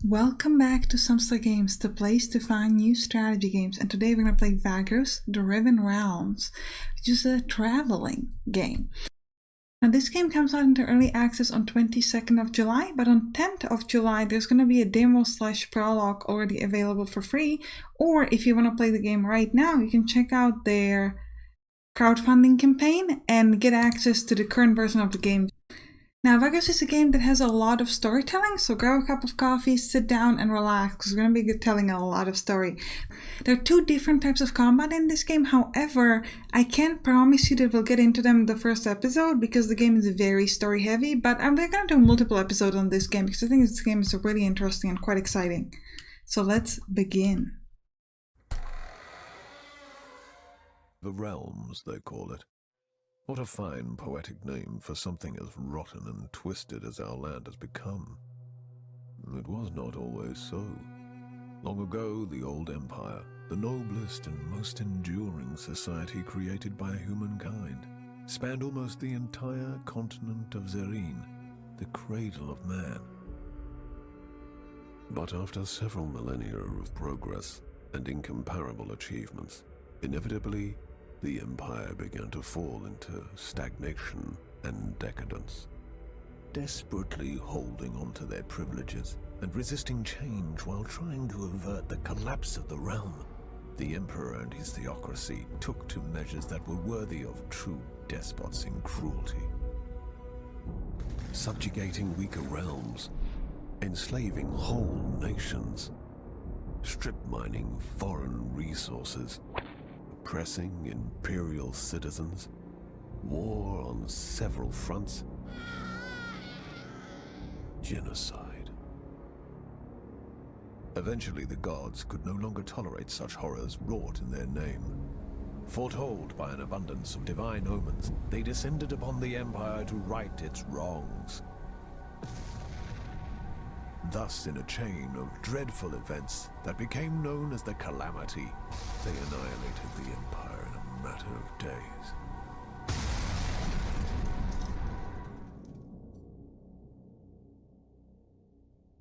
Welcome back to Sampstra Games, the place to find new strategy games, and today we're going to play Vagrus The Riven Realms, which is a traveling game. Now this game comes out into early access on 22nd of July, but on 10th of July there's going to be a demo/prologue already available for free, or if you want to play the game right now, you can check out their crowdfunding campaign and get access to the current version of the game. Now, Vagrus is a game that has a lot of storytelling, so grab a cup of coffee, sit down and relax, because we're going to be telling a lot of story. There are two different types of combat in this game, however, I can't promise you that we'll get into them in the first episode, because the game is very story heavy, but we're going to do multiple episodes on this game, because I think this game is really interesting and quite exciting. So let's begin. The Realms, they call it. What a fine poetic name for something as rotten and twisted as our land has become. It was not always so. Long ago, the old empire, the noblest and most enduring society created by humankind, spanned almost the entire continent of Zerine, the cradle of man. But after several millennia of progress and incomparable achievements, inevitably, the empire began to fall into stagnation and decadence. Desperately holding on to their privileges and resisting change while trying to avert the collapse of the realm, the emperor and his theocracy took to measures that were worthy of true despots in cruelty. Subjugating weaker realms, enslaving whole nations, strip mining foreign resources, oppressing imperial citizens, war on several fronts, genocide. Eventually, the gods could no longer tolerate such horrors wrought in their name. Foretold by an abundance of divine omens, they descended upon the empire to right its wrongs. Thus, in a chain of dreadful events that became known as the Calamity, they annihilated the Empire in a matter of days.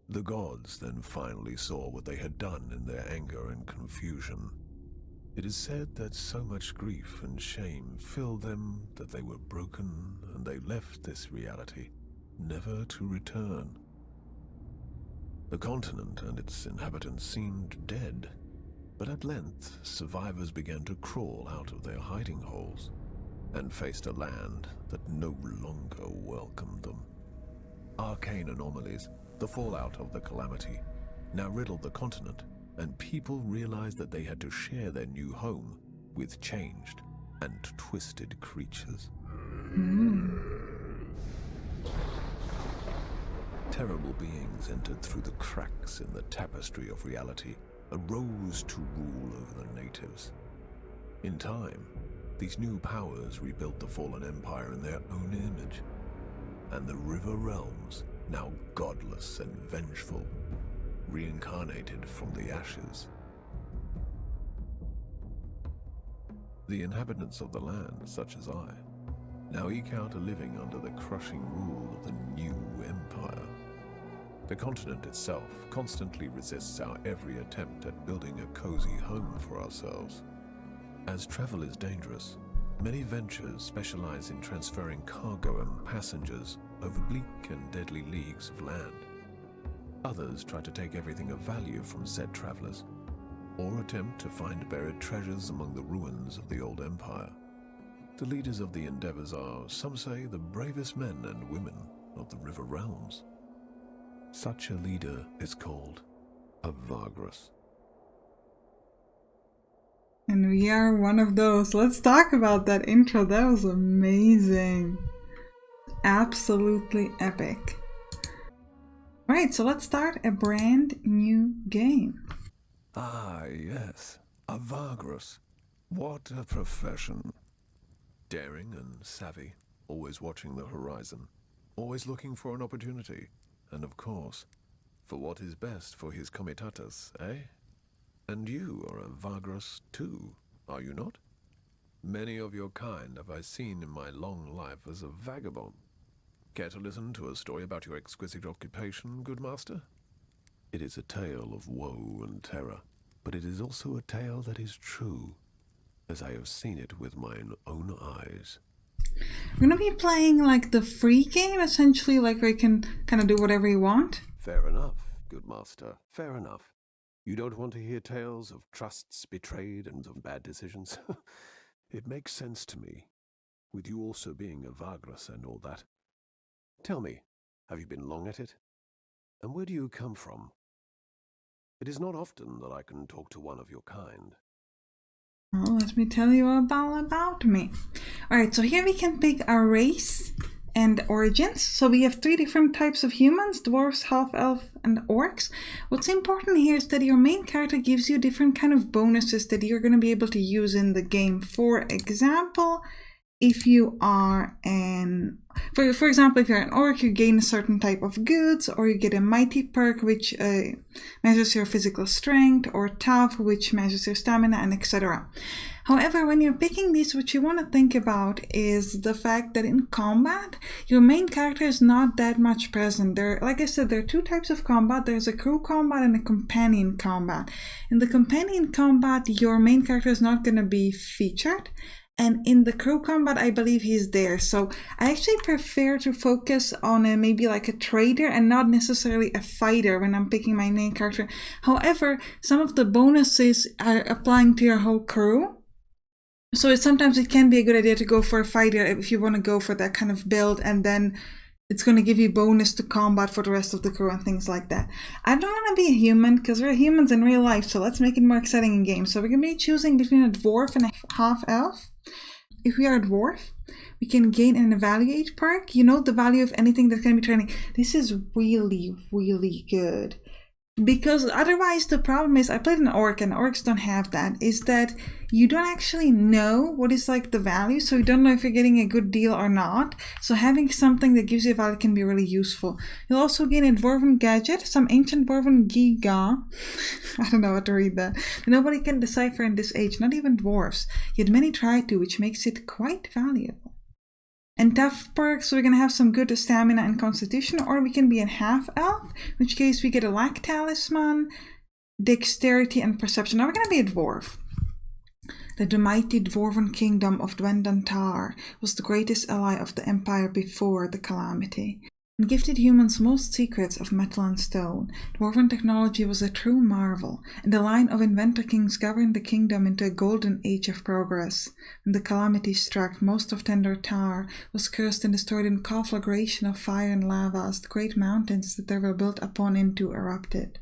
The gods then finally saw what they had done in their anger and confusion. It is said that so much grief and shame filled them that they were broken and they left this reality, never to return. The continent and its inhabitants seemed dead, but at length survivors began to crawl out of their hiding holes and faced a land that no longer welcomed them. Arcane Anomalies, the fallout of the Calamity, now riddled the continent, and people realized that they had to share their new home with changed and twisted creatures. Terrible beings entered through the cracks in the tapestry of reality, arose to rule over the natives. In time, these new powers rebuilt the fallen empire in their own image, and the River Realms, now godless and vengeful, reincarnated from the ashes. The inhabitants of the land, such as I, now eke out a living under the crushing rule of the new empire. The continent itself constantly resists our every attempt at building a cozy home for ourselves. As travel is dangerous, many ventures specialize in transferring cargo and passengers over bleak and deadly leagues of land. Others try to take everything of value from said travelers, or attempt to find buried treasures among the ruins of the old empire. The leaders of the endeavors are, some say, the bravest men and women of the River Realms. Such a leader is called a Vagrus. And we are one of those. Let's talk about that intro. That was amazing. Absolutely epic. Alright, so let's start a brand new game. Ah, yes, a Vagrus. What a profession. Daring and savvy, always watching the horizon, always looking for an opportunity, and of course, for what is best for his comitatus, eh? And you are a Vagrus too, are you not? Many of your kind have I seen in my long life as a vagabond. Care to listen to a story about your exquisite occupation, good master? It is a tale of woe and terror, but it is also a tale that is true, as I have seen it with mine own eyes. We're gonna be playing like the free game, essentially, like where you can kind of do whatever you want. Fair enough, good master, fair enough. You don't want to hear tales of trusts betrayed and of bad decisions? It makes sense to me, with you also being a Vagrus and all that. Tell me, have you been long at it? And where do you come from? It is not often that I can talk to one of your kind. Well, let me tell you about me. Alright, so here we can pick our race and origins. So we have 3 different types of humans: dwarves, half-elf, and orcs. What's important here is that your main character gives you different kind of bonuses that you're going to be able to use in the game. For example, if you are for example, if you're an orc, you gain a certain type of goods, or you get a mighty perk, which measures your physical strength, or tough, which measures your stamina, and etc. However, when you're picking these, what you want to think about is the fact that in combat, your main character is not that much present. Like I said, there are 2 types of combat. There's a crew combat and a companion combat. In the companion combat, your main character is not going to be featured. And in the crew combat, I believe he's there. So I actually prefer to focus on maybe like a trader and not necessarily a fighter when I'm picking my main character. However, some of the bonuses are applying to your whole crew. So sometimes it can be a good idea to go for a fighter if you want to go for that kind of build, and then it's going to give you bonus to combat for the rest of the crew and things like that. I don't want to be a human because we're humans in real life, so let's make it more exciting in game. So we're going to be choosing between a dwarf and a half-elf. If we are a dwarf, we can gain an evaluate perk. You know, the value of anything that can be training. This is really, really good. Because otherwise the problem is, I played an orc and orcs don't have that, is that you don't actually know what is like the value, so you don't know if you're getting a good deal or not. So having something that gives you a value can be really useful. You'll also gain a dwarven gadget, some ancient dwarven giga. I don't know how to read that. Nobody can decipher in this age, not even dwarves. Yet many try to, which makes it quite valuable. And tough perks, so we're going to have some good stamina and constitution, or we can be a half-elf, in which case we get a lack talisman, dexterity, and perception. Now we're going to be a dwarf. The mighty dwarven kingdom of Dwendantar was the greatest ally of the empire before the calamity, and gifted humans most secrets of metal and stone. Dwarven technology was a true marvel, and the line of inventor kings governed the kingdom into a golden age of progress. When the calamity struck, most of Dwendantar was cursed and destroyed in conflagration of fire and lava as the great mountains that they were built upon into erupted.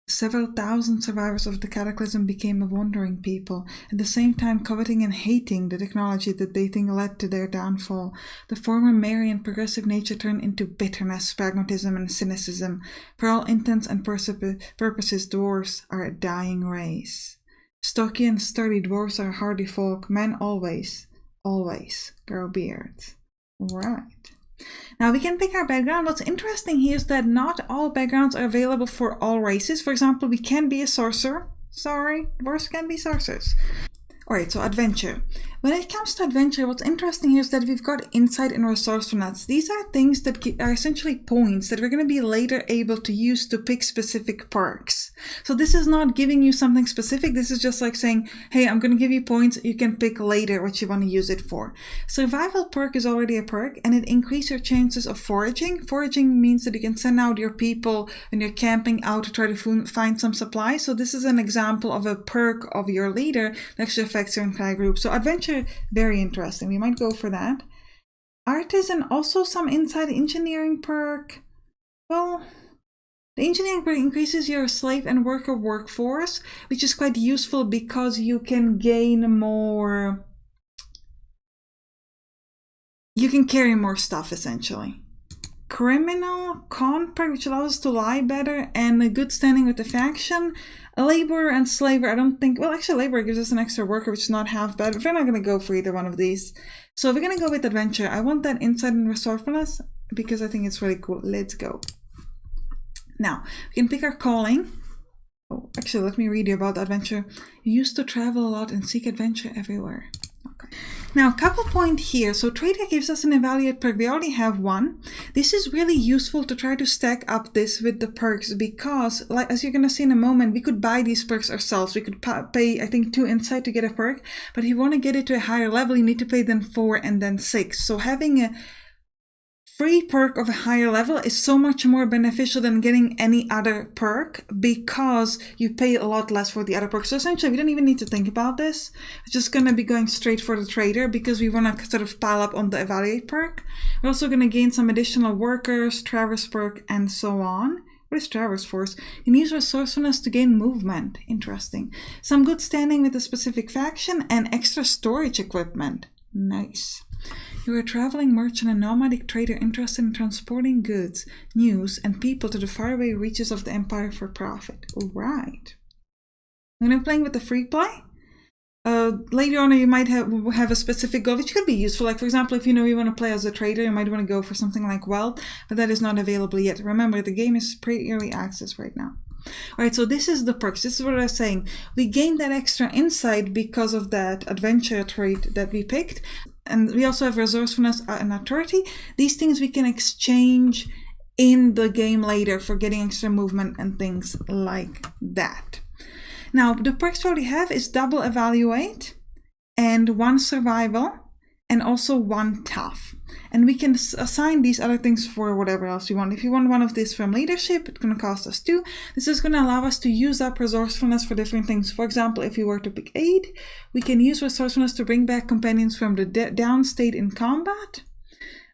Several thousand survivors of the cataclysm became a wandering people, at the same time coveting and hating the technology that they think led to their downfall. The former merry and progressive nature turned into bitterness, pragmatism, and cynicism. For all intents and purposes, dwarves are a dying race. Stocky and sturdy dwarves are hardy folk. Men always grow beards. Right. Now we can pick our background. What's interesting here is that not all backgrounds are available for all races. For example, we can be a sorcerer. Sorry, dwarves can be sorcerers. Alright, so adventure. When it comes to adventure, what's interesting here is that we've got insight and resourcefulness. These are things that are essentially points that we're going to be later able to use to pick specific perks. So this is not giving you something specific. This is just like saying, hey, I'm going to give you points. You can pick later what you want to use it for. Survival perk is already a perk, and it increases your chances of foraging. Foraging means that you can send out your people when you're camping out to try to find some supplies. So this is an example of a perk of your leader that actually affects your entire group. So adventure, very interesting. We might go for that. Artisan, also some inside engineering perk. Well, the engineering perk increases your slave and worker workforce, which is quite useful because you can gain more. You can carry more stuff essentially. Criminal con perk, which allows us to lie better, and a good standing with the faction. A laborer and slaver, I don't think, well actually laborer gives us an extra worker, which is not half bad, but we're not going to go for either one of these. So we're going to go with adventure. I want that insight and resourcefulness because I think it's really cool. Let's go. Now, we can pick our calling. Oh, actually, let me read you about adventure. You used to travel a lot and seek adventure everywhere. Okay. Now, a couple point here. So trader gives us an evaluate perk. We already have one. This is really useful to try to stack up this with the perks because, like as you're going to see in a moment, we could buy these perks ourselves. We could pay, I think, 2 insight to get a perk. But if you want to get it to a higher level, you need to pay then 4 and then 6. So having a free perk of a higher level is so much more beneficial than getting any other perk because you pay a lot less for the other perks. So essentially, we don't even need to think about this. It's just going to be going straight for the trader because we want to sort of pile up on the evaluate perk. We're also going to gain some additional workers, traverse perk, and so on. What is traverse force? You can use resourcefulness to gain movement. Interesting. Some good standing with a specific faction and extra storage equipment. Nice. You're a traveling merchant and nomadic trader interested in transporting goods, news, and people to the faraway reaches of the Empire for profit. Alright. When I'm playing with the free play, later on you might have a specific goal, which could be useful. Like, for example, if you know you want to play as a trader, you might want to go for something like wealth, but that is not available yet. Remember, the game is pretty early access right now. Alright, so this is the perks. This is what I was saying. We gained that extra insight because of that adventure trait that we picked. And we also have resourcefulness and authority. These things we can exchange in the game later for getting extra movement and things like that. Now, the perks we already have is double evaluate and 1 survival and also 1 tough. And we can assign these other things for whatever else you want. If you want one of these from leadership, it's going to cost us 2. This is going to allow us to use up resourcefulness for different things. For example, if we were to pick aid, we can use resourcefulness to bring back companions from the down state in combat.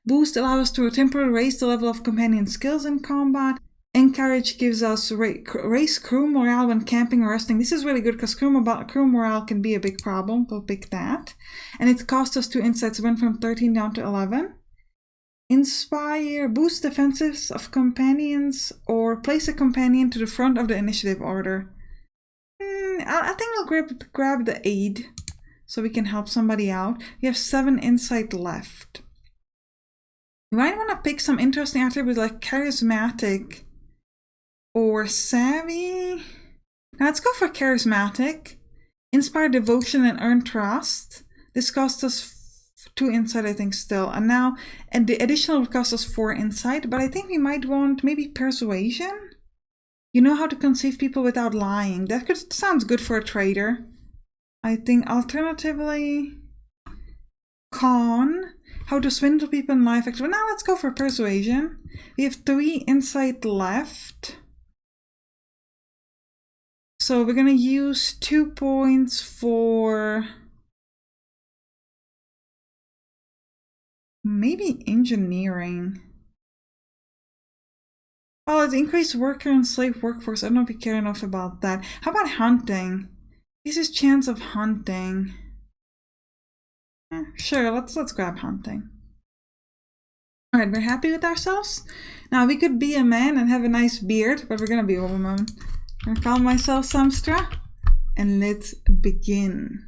Boost allows us to temporarily raise the level of companion skills in combat. Encourage gives us raise crew morale when camping or resting. This is really good because crew morale can be a big problem. We'll pick that. And it costs us 2 insights, went from 13 down to 11. Inspire, boost defenses of companions, or place a companion to the front of the initiative order. I think we'll grab the aid so we can help somebody out. We have 7 insight left. You might want to pick some interesting attributes like charismatic or savvy. Now let's go for charismatic. Inspire devotion and earn trust. This cost us 2 insight, I think, still. And the additional would cost us 4 insight, but I think we might want maybe persuasion. You know how to conceive people without lying. That sounds good for a trader. I think alternatively, con, how to swindle people in life. Actually, now let's go for persuasion. We have 3 insight left. So we're going to use 2 points for maybe engineering. Oh, it's increased worker and slave workforce. I don't know if we care enough about that. How about hunting? This is chance of hunting. Sure, let's grab hunting. Alright, we're happy with ourselves. Now we could be a man and have a nice beard, but we're gonna be a woman. I'm gonna call myself Sampstra, and let's begin.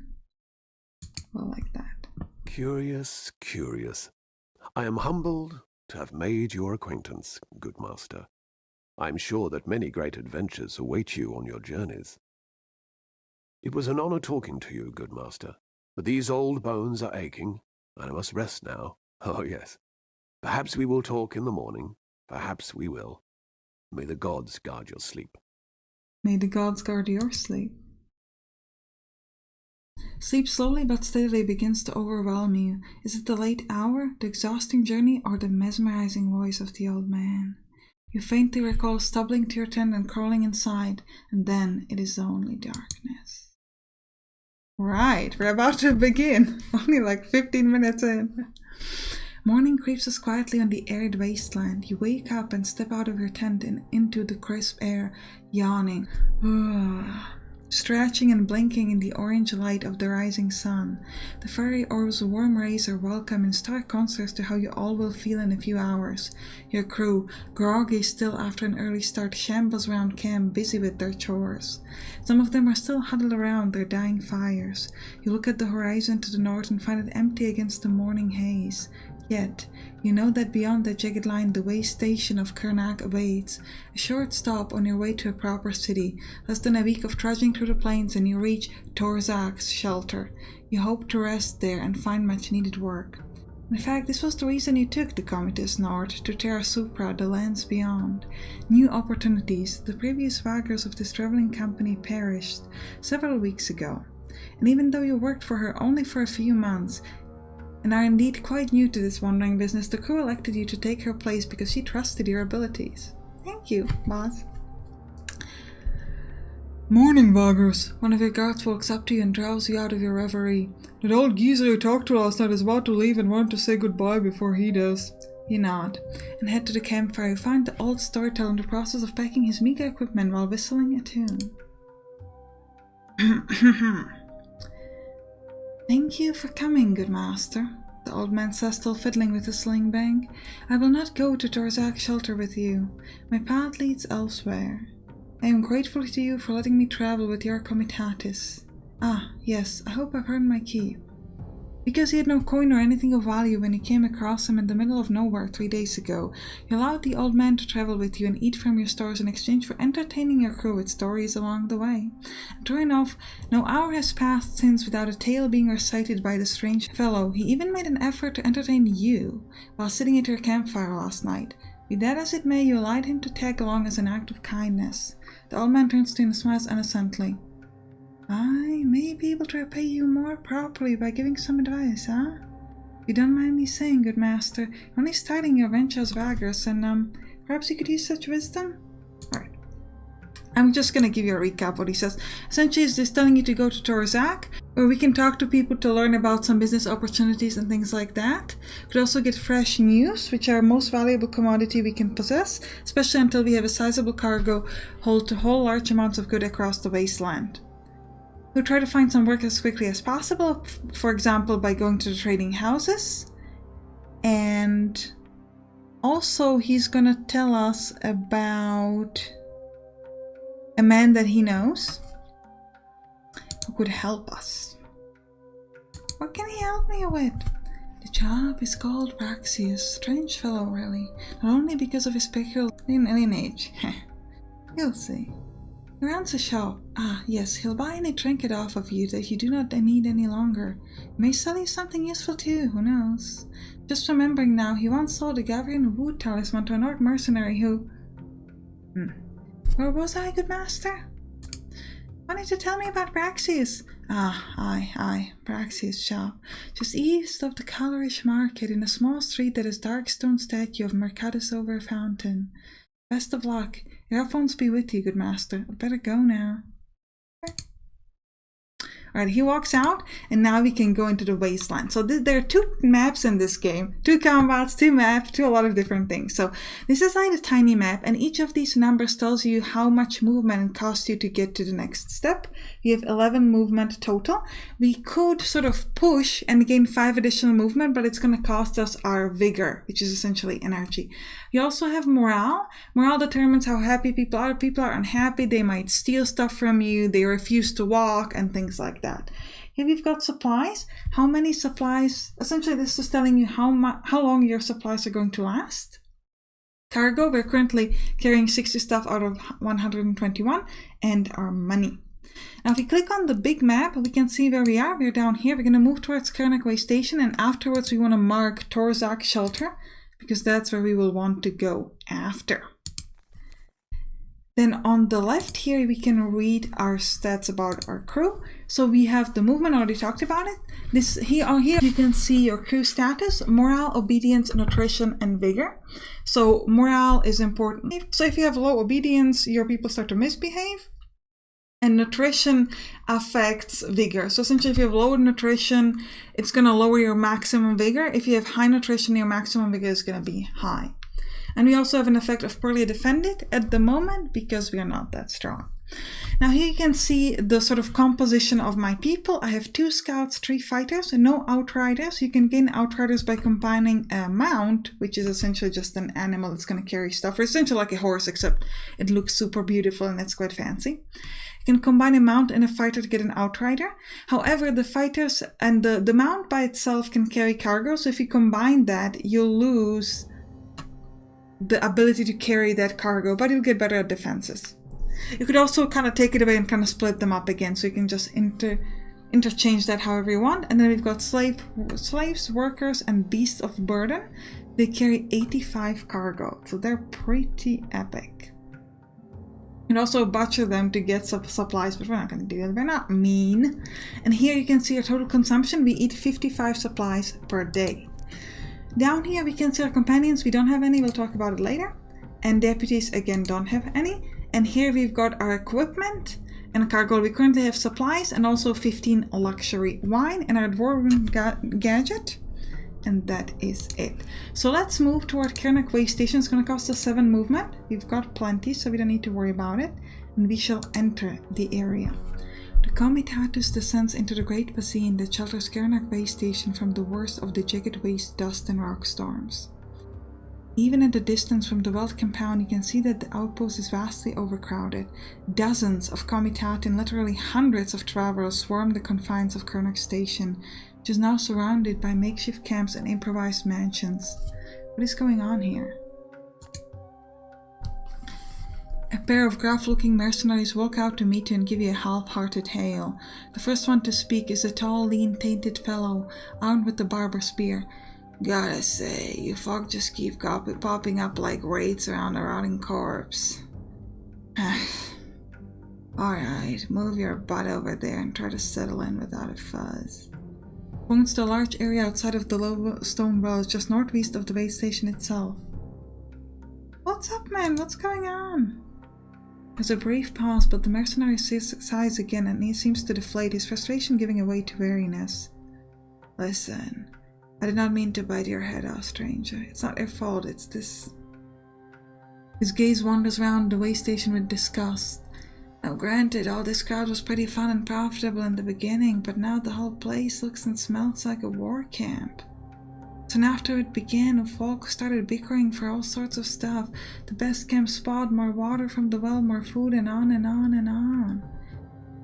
Well, like that. Curious, curious. I am humbled to have made your acquaintance, good master. I am sure that many great adventures await you on your journeys. It was an honor talking to you, good master, but these old bones are aching, and I must rest now. Oh, yes. Perhaps we will talk in the morning. Perhaps we will. May the gods guard your sleep. May the gods guard your sleep. Sleep slowly but steadily begins to overwhelm you. Is it the late hour, the exhausting journey, or the mesmerizing voice of the old man? You faintly recall stumbling to your tent and crawling inside, and then it is only darkness. Right, we're about to begin. Only like 15 minutes in. Morning creeps us quietly on the arid wasteland. You wake up and step out of your tent and into the crisp air, yawning, stretching and blinking in the orange light of the rising sun. The fiery orb's warm rays are welcome in stark contrast to how you all will feel in a few hours. Your crew, groggy still after an early start, shambles around camp, busy with their chores. Some of them are still huddled around their dying fires. You look at the horizon to the north and find it empty against the morning haze. Yet, you know that beyond the jagged line the way station of Karnak awaits, a short stop on your way to a proper city, less than a week of trudging through the plains and you reach Torzak's shelter. You hope to rest there and find much needed work. In fact, this was the reason you took the Comites north, to Terra Supra, the lands beyond. New opportunities. The previous Vagrus of this traveling company perished several weeks ago. And even though you worked for her only for a few months, and are indeed quite new to this wandering business, the crew elected you to take her place because she trusted your abilities. Thank you, boss. Morning, Vagrus. One of your guards walks up to you and draws you out of your reverie. That old geezer you talked to last night is about to leave and want to say goodbye before he does. You nod, and head to the campfire. You find the old storyteller in the process of packing his meager equipment while whistling a tune. Thank you for coming, good master, the old man says, still fiddling with the sling bang. I will not go to Torzak's shelter with you. My path leads elsewhere. I am grateful to you for letting me travel with your comitatus. Ah, yes, I hope I've earned my keep. Because he had no coin or anything of value when you came across him in the middle of nowhere 3 days ago, you allowed the old man to travel with you and eat from your stores in exchange for entertaining your crew with stories along the way. And true enough, no hour has passed since without a tale being recited by the strange fellow. He even made an effort to entertain you while sitting at your campfire last night. Be that as it may, you allowed him to tag along as an act of kindness. The old man turns to you and smiles innocently. I may be able to repay you more properly by giving some advice, huh? If you don't mind me saying, good master, you're only starting your venture as Vagrus, and perhaps you could use such wisdom? Alright. I'm just gonna give you a recap of what he says. Essentially, he's just telling you to go to Torzak, where we can talk to people to learn about some business opportunities and things like that. We could also get fresh news, which are our most valuable commodity we can possess, especially until we have a sizable cargo hold to haul large amounts of goods across the wasteland. We'll try to find some work as quickly as possible, for example, by going to the trading houses. And also, he's gonna tell us about a man that he knows who could help us. What can he help me with? The job is called Praxius. Strange fellow, really. Not only because of his peculiar lineage. You'll see. He runs a shop. Ah, yes, he'll buy any trinket off of you that you do not need any longer. He may sell you something useful too, who knows? Just remembering now, he once sold a Gavrian Wood talisman to an old mercenary who... Where was I, good master? Wanted to tell me about Praxius. Ah, aye, Praxius shop. Just east of the Colorish Market, in a small street that has dark stone statue of Mercatus over a fountain. Best of luck. Your phones be with you, good master. I'd better go now. Alright, he walks out, and now we can go into the wasteland. So there are 2 maps in this game. 2 combats, 2 maps, 2 a lot of different things. So this is like a tiny map, and each of these numbers tells you how much movement it costs you to get to the next step. We have 11 movement total. We could sort of push and gain 5 additional movement, but it's going to cost us our vigor, which is essentially energy. You also have morale. Morale determines how happy people are. People are unhappy. They might steal stuff from you. They refuse to walk and things like that. Here we've got supplies. How many supplies? Essentially, this is telling you how long your supplies are going to last. Cargo, we're currently carrying 60 stuff out of 121, and our money. Now, if we click on the big map, we can see where we are. We're down here. We're going to move towards Karnak Way Station, and afterwards we want to mark Torzak's shelter, because that's where we will want to go after. Then on the left here, we can read our stats about our crew. So we have the movement, already talked about it. Here you can see your crew status: morale, obedience, nutrition, and vigor. So morale is important. So if you have low obedience, your people start to misbehave. And nutrition affects vigor. So essentially, if you have low nutrition, it's going to lower your maximum vigor. If you have high nutrition, your maximum vigor is going to be high. And we also have an effect of poorly defended at the moment because we are not that strong. Now here you can see the sort of composition of my people. I have 2 scouts, 3 fighters, and no outriders. You can gain outriders by combining a mount, which is essentially just an animal that's going to carry stuff. It's essentially like a horse, except it looks super beautiful and it's quite fancy. You can combine a mount and a fighter to get an outrider. However, the fighters and the mount by itself can carry cargo, so if you combine that, you'll lose the ability to carry that cargo, but you'll get better at defenses. You could also kind of take it away and kind of split them up again, so you can just interchange that however you want. And then we've got slaves, workers, and beasts of burden. They carry 85 cargo, so they're pretty epic. You can also butcher them to get some supplies, but we're not going to do that. We're not mean. And here you can see our total consumption. We eat 55 supplies per day. Down here we can see our companions. We don't have any. We'll talk about it later. And deputies, again, don't have any. And here we've got our equipment and cargo. We currently have supplies and also 15 luxury wine and our dwarven gadget. And that is it. So let's move toward Kernak Way Station. It's going to cost us 7 movement. We've got plenty, so we don't need to worry about it. And we shall enter the area. The Comitatus descends into the Great Basin that shelters Kernak Way Station from the worst of the jagged waste, dust and rock storms. Even at the distance from the Weld compound, you can see that the outpost is vastly overcrowded. Dozens of Comitat and literally hundreds of travelers swarm the confines of Kernak Station, which is now surrounded by makeshift camps and improvised mansions. What is going on here? A pair of gruff-looking mercenaries walk out to meet you and give you a half-hearted hail. The first one to speak is a tall, lean, tainted fellow, armed with the barber spear. Gotta say, you folk just keep popping up like wraiths around a rotting corpse. Alright, move your butt over there and try to settle in without a fuzz. Points to a large area outside of the low stone walls just northeast of the base station itself. What's up, man? What's going on? There's a brief pause, but the mercenary sighs again and he seems to deflate, his frustration giving way to weariness. Listen, I did not mean to bite your head off, stranger. It's not your fault, it's this... His gaze wanders around the way station with disgust. Now granted, all this crowd was pretty fun and profitable in the beginning, but now the whole place looks and smells like a war camp. Soon after it began, folk started bickering for all sorts of stuff. The best camp spot, more water from the well, more food, and on and on and on.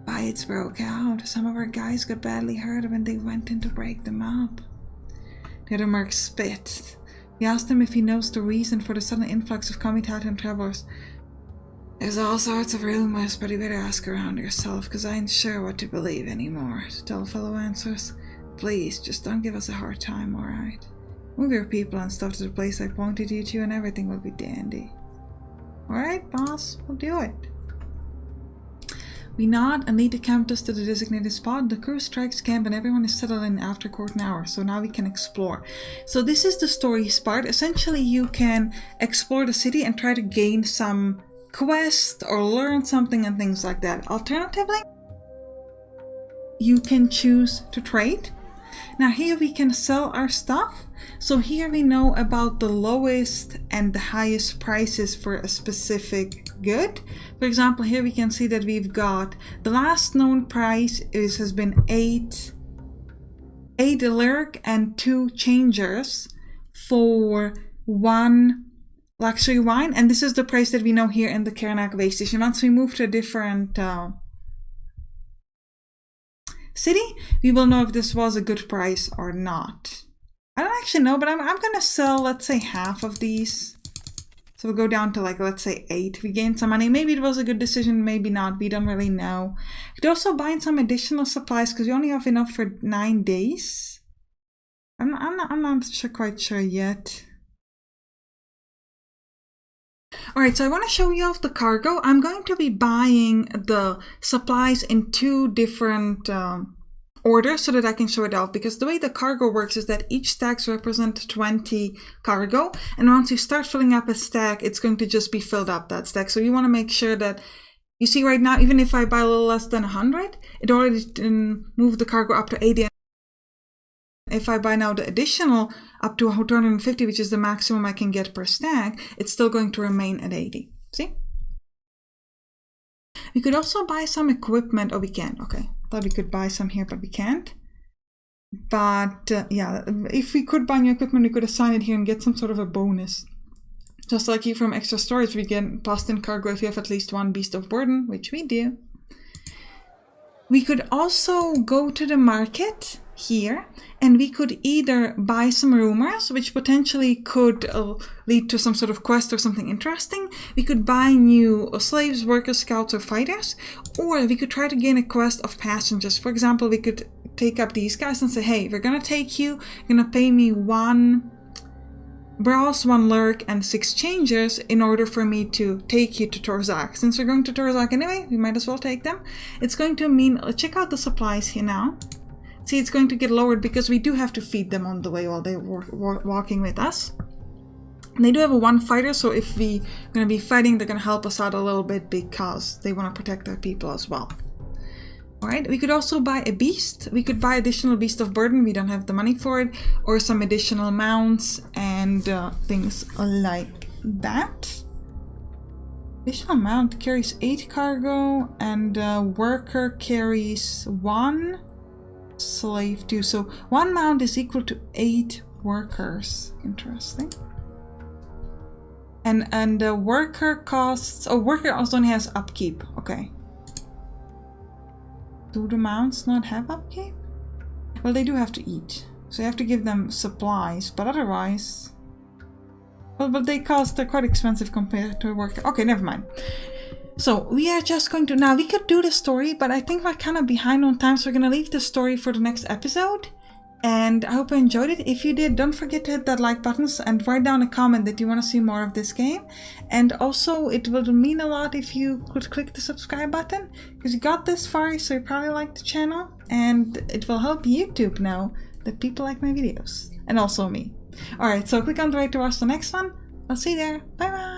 Fights broke out. Some of our guys got badly hurt when they went in to break them up. The other merc spit. He asked him if he knows the reason for the sudden influx of Comitat and travelers. There's all sorts of rumors, but you better ask around yourself, cause I ain't sure what to believe anymore, the tall fellow answers. Please, just don't give us a hard time, alright? Move your people and stuff to the place I pointed you to and everything will be dandy. Alright, boss, we'll do it. We nod and lead the campus to the designated spot. The crew strikes camp and everyone is settled in after quarter hour, so now we can explore. So this is the story part. Essentially, you can explore the city and try to gain some quest or learn something and things like that. Alternatively, you can choose to trade. Now here we can sell our stuff. So here we know about the lowest and the highest prices for a specific good. For example, here we can see that we've got the last known price has been 8 lyric and 2 changers for 1 luxury wine, and this is the price that we know here in the Kernak Way Station. Once we move to a different city, we will know if this was a good price or not. I don't actually know, but I'm gonna sell, let's say, half of these. So we'll go down to, like, let's say 8. We gained some money. Maybe it was a good decision, maybe not. We don't really know. We could also buy some additional supplies because we only have enough for 9 days. I'm not quite sure yet. Alright, so I want to show you off the cargo. I'm going to be buying the supplies in 2 different orders so that I can show it off, because the way the cargo works is that each stacks represent 20 cargo, and once you start filling up a stack, it's going to just be filled up, that stack. So you want to make sure that, you see right now, even if I buy a little less than 100, it already moved the cargo up to 80. If I buy now the additional up to 250, which is the maximum I can get per stack, it's still going to remain at 80. See? We could also buy some equipment. Oh, we can. Okay. Thought we could buy some here, but we can't. But yeah, if we could buy new equipment, we could assign it here and get some sort of a bonus. Just like you from extra storage, we get plus 10 cargo if you have at least 1 beast of burden, which we do. We could also go to the market here, and we could either buy some rumors, which potentially could lead to some sort of quest or something interesting. We could buy new slaves, workers, scouts, or fighters, or we could try to gain a quest of passengers. For example, we could take up these guys and say, hey, we're gonna take you, you're gonna pay me 1 browse, 1 lurk, and 6 changers in order for me to take you to Torzak. Since we're going to Torzak anyway, we might as well take them. It's going to mean, check out the supplies here now. See, it's going to get lowered because we do have to feed them on the way while they're walking with us. And they do have a 1 fighter, so if we're going to be fighting, they're going to help us out a little bit because they want to protect their people as well. Alright, we could also buy a beast. We could buy additional beast of burden, we don't have the money for it, or some additional mounts and things like that. Additional mount carries 8 cargo, and worker carries 1. Slave 2, so 1 mount is equal to 8 workers. Interesting. And the worker costs, worker also only has upkeep. Okay, do the mounts not have upkeep? Well, they do have to eat, so you have to give them supplies, but otherwise, well, but they're quite expensive compared to a worker. Okay, never mind. So we are just going to, now we could do the story, but I think we're kind of behind on time, so we're going to leave the story for the next episode. And I hope you enjoyed it. If you did, don't forget to hit that like button and write down a comment that you want to see more of this game. And also, it would mean a lot if you could click the subscribe button, because you got this far, so you probably like the channel, and it will help YouTube know that people like my videos, and also me. Alright, so click on the right to watch the next one. I'll see you there. Bye bye!